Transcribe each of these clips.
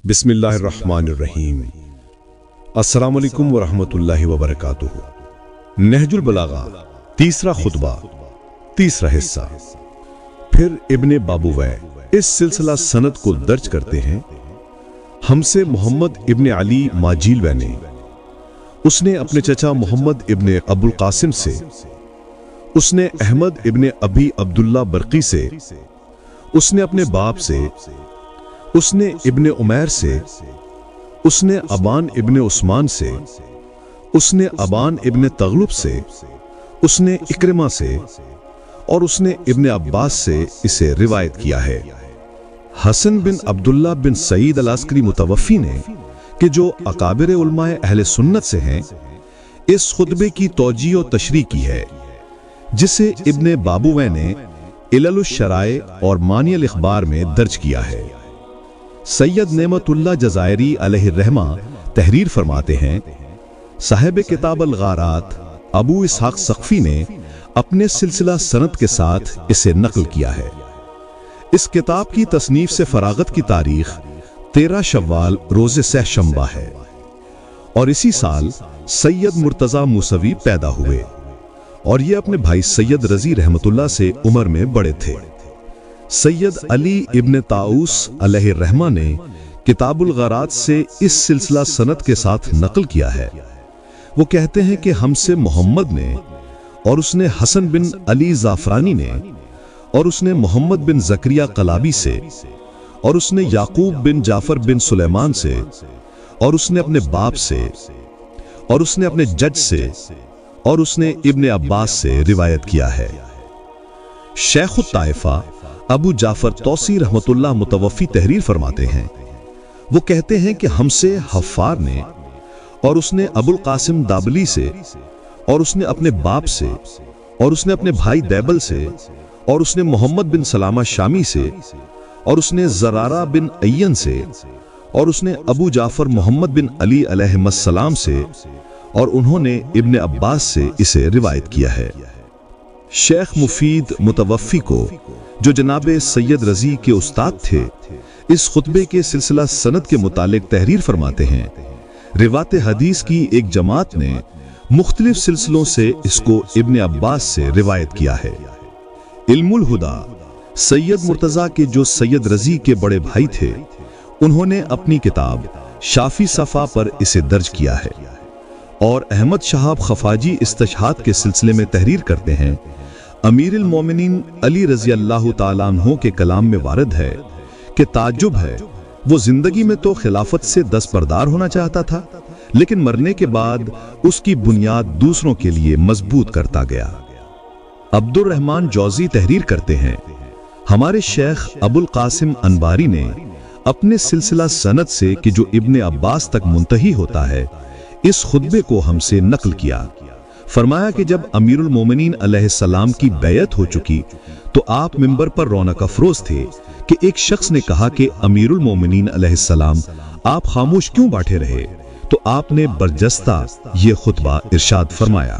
بسم اللہ الرحمن الرحیم۔ السلام علیکم ورحمۃ اللہ وبرکاتہ۔ نہج البلاغہ تیسرا خطبہ، تیسرا حصہ۔ پھر ابن بابویہ اس سلسلہ سند کو درج کرتے ہیں، ہم سے محمد ابن علی ماجیلوی نے، اس نے اپنے چچا محمد ابن ابو القاسم سے، اس نے احمد ابن ابی عبداللہ برقی سے، اس نے اپنے باپ سے، اس نے ابن عمیر سے، اس نے ابان ابن عثمان سے، اس نے ابان ابن تغلب سے، اس نے اکرمہ سے، اور اس نے ابن عباس سے اسے روایت کیا ہے۔ حسن بن عبداللہ بن سعید العسکری متوفی نے، کہ جو اکابر علماء اہل سنت سے ہیں، اس خطبے کی توجیہ و تشریح کی ہے، جسے ابن بابویہ نے علل الشرائع اور مانی الاخبار میں درج کیا ہے۔ سید نعمت اللہ جزائری علیہ الرحمہ تحریر فرماتے ہیں، صاحب کتاب الغارات ابو اسحاق سقفی نے اپنے سلسلہ سند کے ساتھ اسے نقل کیا ہے۔ اس کتاب کی تصنیف سے فراغت کی تاریخ 13 شوال روز سہ شنبہ ہے، اور اسی سال سید مرتضی موسوی پیدا ہوئے، اور یہ اپنے بھائی سید رضی رحمت اللہ سے عمر میں بڑے تھے۔ سید علی ابن طاؤس علیہ الرحمہ نے کتاب الغارات سے اس سلسلہ سند کے ساتھ نقل کیا ہے۔ وہ کہتے ہیں کہ ہم سے محمد نے، اور اس نے حسن بن علی زعفرانی نے، اور اس نے محمد بن زکریا قلابی سے، اور اس نے یعقوب بن جعفر بن سلیمان سے، اور اس نے اپنے باپ سے، اور اس نے اپنے جج سے، اور اس نے ابن عباس سے روایت کیا ہے۔ شیخ الطائفہ ابو جعفر توسی رحمت اللہ متوفی تحریر فرماتے ہیں، وہ کہتے ہیں کہ ہم سے حفار نے، اور اس نے ابو القاسم دابلی سے، اور اس نے اپنے باپ سے، اور اس نے اپنے بھائی دیبل سے، اور اس نے محمد بن سلامہ شامی سے، اور اس نے زرارہ بن عین سے، اور اس نے ابو جعفر محمد بن علی علیہ السلام سے، اور انہوں نے ابن عباس سے اسے روایت کیا ہے۔ شیخ مفید متوفی کو، جو جناب سید رضی کے استاد تھے، اس خطبے کے سلسلہ سند کے متعلق تحریر فرماتے ہیں، روات حدیث کی ایک جماعت نے مختلف سلسلوں سے اس کو ابن عباس سے روایت کیا ہے۔ علم الہدا سید مرتضی کے جو سید رضی کے بڑے بھائی تھے، انہوں نے اپنی کتاب شافی صفا پر اسے درج کیا ہے، اور احمد شہاب خفاجی استشہاد کے سلسلے میں تحریر کرتے ہیں، امیر المومنین علی رضی اللہ تعالیٰ عنہ کے کلام میں وارد ہے کہ تعجب ہے، وہ زندگی میں تو خلافت سے دستبردار ہونا چاہتا تھا، لیکن مرنے کے بعد اس کی بنیاد دوسروں کے لیے مضبوط کرتا گیا۔ عبد الرحمن جوزی تحریر کرتے ہیں، ہمارے شیخ ابو القاسم انباری نے اپنے سلسلہ سند سے کہ جو ابن عباس تک منتہی ہوتا ہے، اس خطبے کو ہم سے نقل کیا۔ فرمایا کہ جب امیر المومنین علیہ السلام کی بیعت ہو چکی تو آپ منبر پر رونق افروز تھے کہ ایک شخص نے کہا کہ امیر المومنین علیہ السلام آپ خاموش کیوں بیٹھے رہے؟ تو آپ نے برجستہ یہ خطبہ ارشاد فرمایا۔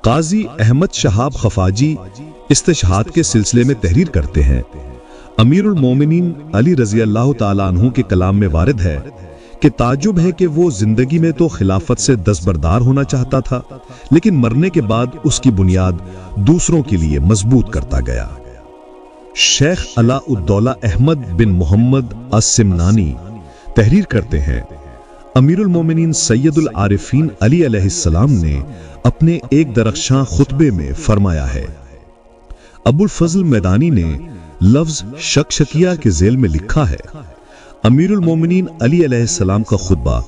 قاضی احمد شہاب خفاجی استشہاد کے سلسلے میں تحریر کرتے ہیں، امیر المومنین علی رضی اللہ تعالیٰ عنہ کے کلام میں وارد ہے کہ تعجب ہے کہ وہ زندگی میں تو خلافت سے دستبردار ہونا چاہتا تھا، لیکن مرنے کے بعد اس کی بنیاد دوسروں کے لیے مضبوط کرتا گیا۔ شیخ علاء الدولہ احمد بن محمد السمنانی تحریر کرتے ہیں، امیر المومنین سید العارفین علی علیہ السلام نے اپنے ایک درخشاں خطبے میں فرمایا ہے۔ ابو الفضل میدانی نے لفظ شکشکیہ کے ذیل میں لکھا ہے، امیر المومنین علی علیہ السلام کا خطبہ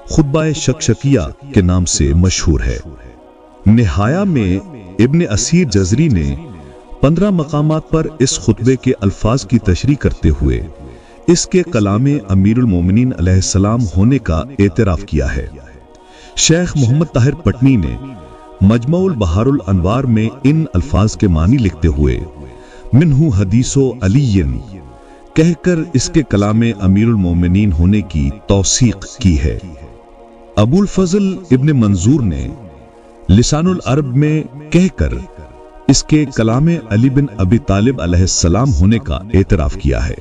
خطبہ شکشکیہ کے نام سے مشہور ہے۔ نہایہ میں ابن اسیر جزری نے 15 مقامات پر اس خطبے کے الفاظ کی تشریح کرتے ہوئے اس کے کلام امیر المومنین علیہ السلام ہونے کا اعتراف کیا ہے۔ شیخ محمد طاہر پٹنی نے مجمع البحار الانوار میں ان الفاظ کے معنی لکھتے ہوئے منہ حدیث و علی کہہ کر اس کے کلام امیر المومنین ہونے کی توثیق کی ہے۔ ابو الفضل ابن منظور نے لسان العرب میں کہہ کر اس کے کلام علی بن ابی طالب علیہ السلام ہونے کا اعتراف کیا ہے۔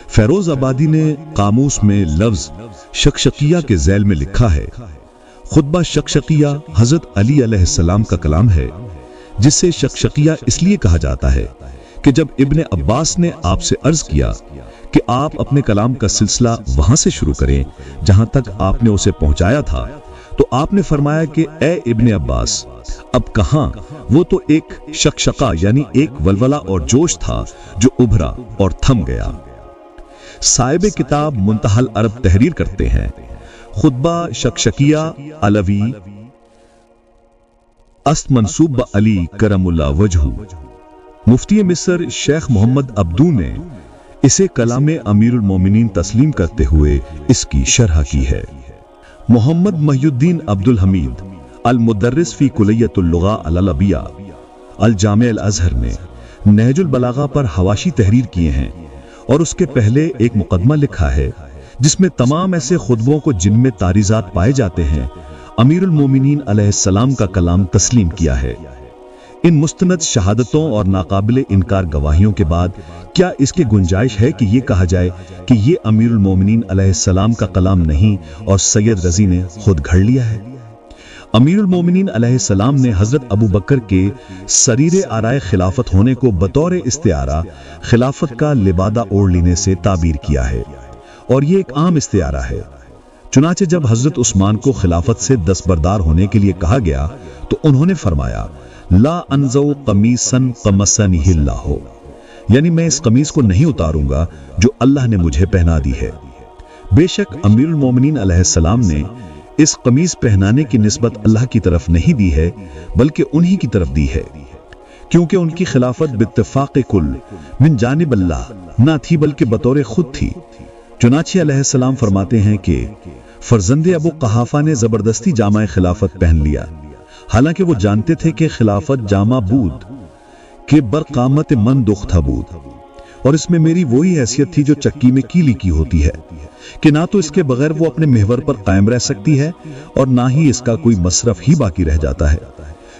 فیروز آبادی نے قاموس میں لفظ شقشقیہ کے ذیل میں لکھا ہے، خطبہ شقشقیہ حضرت علی علیہ السلام کا کلام ہے، جس سے شقشقیہ اس لیے کہا جاتا ہے کہ جب ابن عباس نے آپ سے عرض کیا کہ آپ اپنے کلام کا سلسلہ وہاں سے شروع کریں جہاں تک آپ نے اسے پہنچایا تھا، تو آپ نے فرمایا کہ اے ابن عباس، اب کہاں، وہ تو ایک شقشقہ یعنی ایک ولولہ اور جوش تھا جو ابھرا اور تھم گیا۔ صاحب کتاب منتہی العرب تحریر کرتے ہیں، خطبہ شقشقیہ علوی است منصوب علی کرم اللہ وجہہ۔ مفتی مصر شیخ محمد عبدو نے اسے کلام امیر المومنین تسلیم کرتے ہوئے اس کی شرح کی ہے۔ محمد محی الدین عبد الحمید المدرس فی کلیۃ اللغہ العربیہ الجامع الازہر نے نہج البلاغہ پر حواشی تحریر کیے ہیں اور اس کے پہلے ایک مقدمہ لکھا ہے جس میں تمام ایسے خطبوں کو جن میں تعریضات پائے جاتے ہیں امیر المومنین علیہ السلام کا کلام تسلیم کیا ہے۔ ان مستند شہادتوں اور ناقابل انکار گواہیوں کے بعد کیا اس کی گنجائش ہے کہ یہ کہا جائے کہ یہ امیر المومنین علیہ السلام کا کلام نہیں اور سید رضی نے خود گھڑ لیا ہے؟ امیر المومنین علیہ السلام نے حضرت ابو بکر کے سریر آرائے خلافت ہونے کو بطور استعارہ خلافت کا لبادہ اوڑھ لینے سے تعبیر کیا ہے، اور یہ ایک عام استعارہ ہے۔ چنانچہ جب حضرت عثمان کو خلافت سے دستبردار ہونے کے لیے کہا گیا تو انہوں نے فرمایا لا انزو قمیصا قمصنی اللہ، یعنی میں اس قمیص کو نہیں اتاروں گا جو اللہ نے مجھے پہنا دی ہے۔ بے شک امیر المومنین علیہ السلام نے اس قمیص پہنانے کی نسبت اللہ کی طرف نہیں دی ہے بلکہ انہی کی طرف دی ہے، کیونکہ ان کی خلافت باتفاق کل من جانب اللہ نہ تھی بلکہ بطور خود تھی۔ چنانچہ علیہ السلام فرماتے ہیں کہ فرزند ابو قحافہ نے زبردستی جامع خلافت پہن لیا، حالانکہ وہ جانتے تھے کہ خلافت جامع بود کہ برقامت من دخ تھا بود، اور اس میں میری وہی حیثیت تھی جو چکی میں کیلی کی ہوتی ہے کہ نہ تو اس کے بغیر وہ اپنے محور پر قائم رہ سکتی ہے اور نہ ہی اس کا کوئی مصرف ہی باقی رہ جاتا ہے۔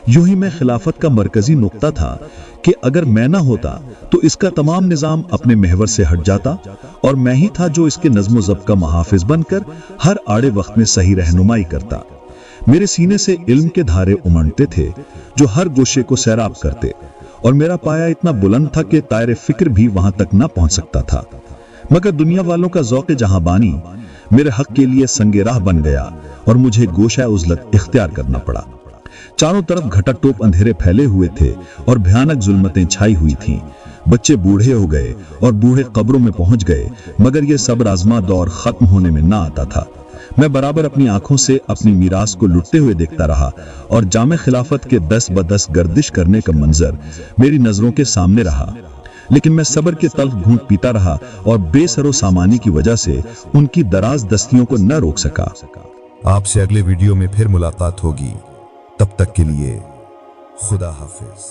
یوں ہی میں خلافت کا مرکزی نقطہ تھا کہ اگر میں نہ ہوتا تو اس کا تمام نظام اپنے محور سے ہٹ جاتا، اور میں ہی تھا جو اس کے نظم و ضبط کا محافظ بن کر ہر آڑے وقت میں صحیح رہنمائی کرتا۔ میرے سینے سے علم کے دھارے امنڈتے تھے جو ہر گوشے کو سیراب کرتے، اور میرا پایا اتنا بلند تھا کہ طائر فکر بھی وہاں تک نہ پہنچ سکتا تھا، مگر دنیا والوں کا ذوق جہاں بانی میرے حق کے لیے سنگ راہ بن گیا اور مجھے گوشہ عزلت اختیار کرنا پڑا۔ چاروں طرف گھٹا ٹوپ اندھیرے پھیلے ہوئے تھے اور بھیانک ظلمتیں چھائی ہوئی تھیں۔ بچے بوڑھے ہو گئے اور بوڑھے قبروں میں پہنچ گئے، مگر یہ صبر آزما دور ختم ہونے میں نہ آتا تھا۔ میں برابر اپنی آنکھوں سے اپنی میراث کو لٹتے ہوئے دیکھتا رہا، اور جامع خلافت کے دس بدس گردش کرنے کا منظر میری نظروں کے سامنے رہا، لیکن میں صبر کے تلخ گھونٹ پیتا رہا اور بے سر و سامانی کی وجہ سے ان کی دراز دستیوں کو نہ روک سکا۔ آپ سے اگلے ویڈیو میں پھر ملاقات ہوگی، تب تک کے لیے خدا حافظ۔